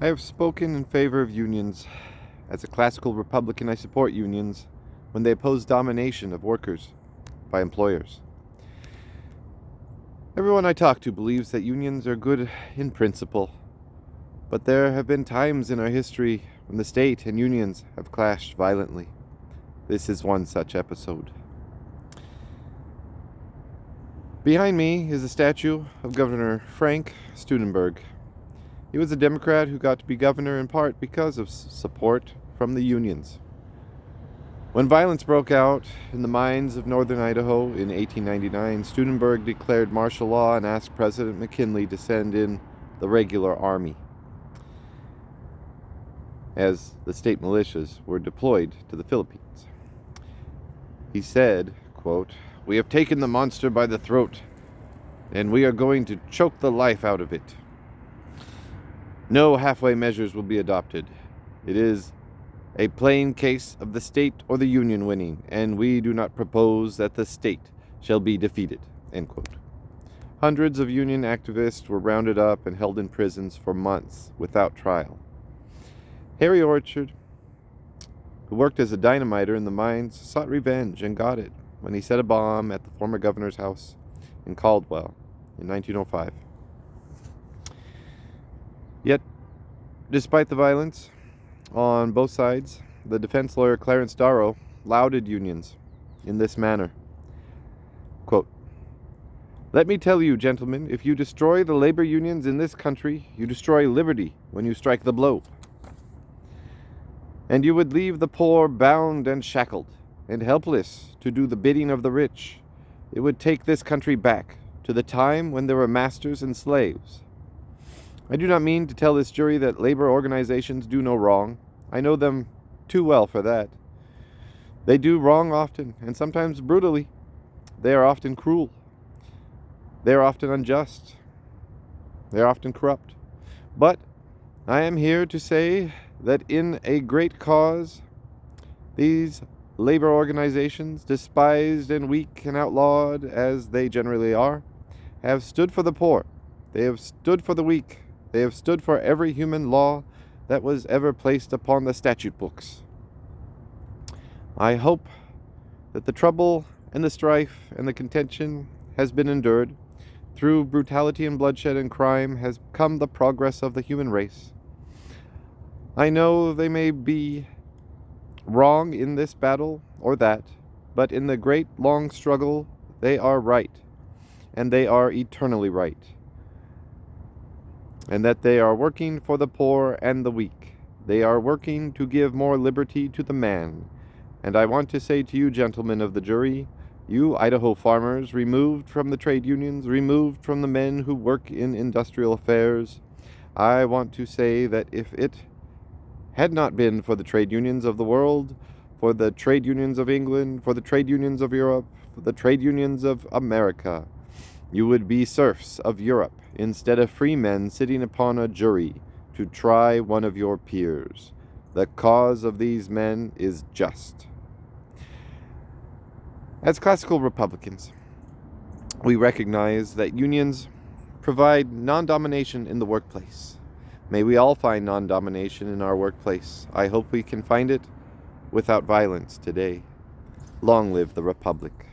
I have spoken in favor of unions. As a classical Republican, I support unions when they oppose domination of workers by employers. Everyone I talk to believes that unions are good in principle, but there have been times in our history when the state and unions have clashed violently. This is one such episode. Behind me is a statue of Governor Frank Studenberg. He was a Democrat who got to be governor in part because of support from the unions. When violence broke out in the mines of northern Idaho in 1899, Studenberg declared martial law and asked President McKinley to send in the regular army, as the state militias were deployed to the Philippines. He said, quote, "We have taken the monster by the throat, and we are going to choke the life out of it. No halfway measures will be adopted. It is a plain case of the state or the union winning, and we do not propose that the state shall be defeated." End quote. Hundreds of union activists were rounded up and held in prisons for months without trial. Harry Orchard, who worked as a dynamiter in the mines, sought revenge and got it when he set a bomb at the former governor's house in Caldwell in 1905. Yet, despite the violence on both sides, the defense lawyer Clarence Darrow lauded unions in this manner. Quote, "Let me tell you, gentlemen, if you destroy the labor unions in this country, you destroy liberty when you strike the blow. And you would leave the poor bound and shackled and helpless to do the bidding of the rich. It would take this country back to the time when there were masters and slaves. I do not mean to tell this jury that labor organizations do no wrong. I know them too well for that. They do wrong often, and sometimes brutally. They are often cruel. They are often unjust. They are often corrupt. But I am here to say that in a great cause, these labor organizations, despised and weak and outlawed as they generally are, have stood for the poor. They have stood for the weak. They have stood for every human law that was ever placed upon the statute books. I hope that the trouble and the strife and the contention has been endured. Through brutality and bloodshed and crime has come the progress of the human race. I know they may be wrong in this battle or that, but in the great long struggle they are right, and they are eternally right. And that they are working for the poor and the weak. They are working to give more liberty to the man. And I want to say to you, gentlemen of the jury, you Idaho farmers, removed from the trade unions, removed from the men who work in industrial affairs, I want to say that if it had not been for the trade unions of the world, for the trade unions of England, for the trade unions of Europe, for the trade unions of America, you would be serfs of Europe instead of free men sitting upon a jury to try one of your peers. The cause of these men is just." As classical Republicans, we recognize that unions provide non-domination in the workplace. May we all find non-domination in our workplace. I hope we can find it without violence today. Long live the Republic.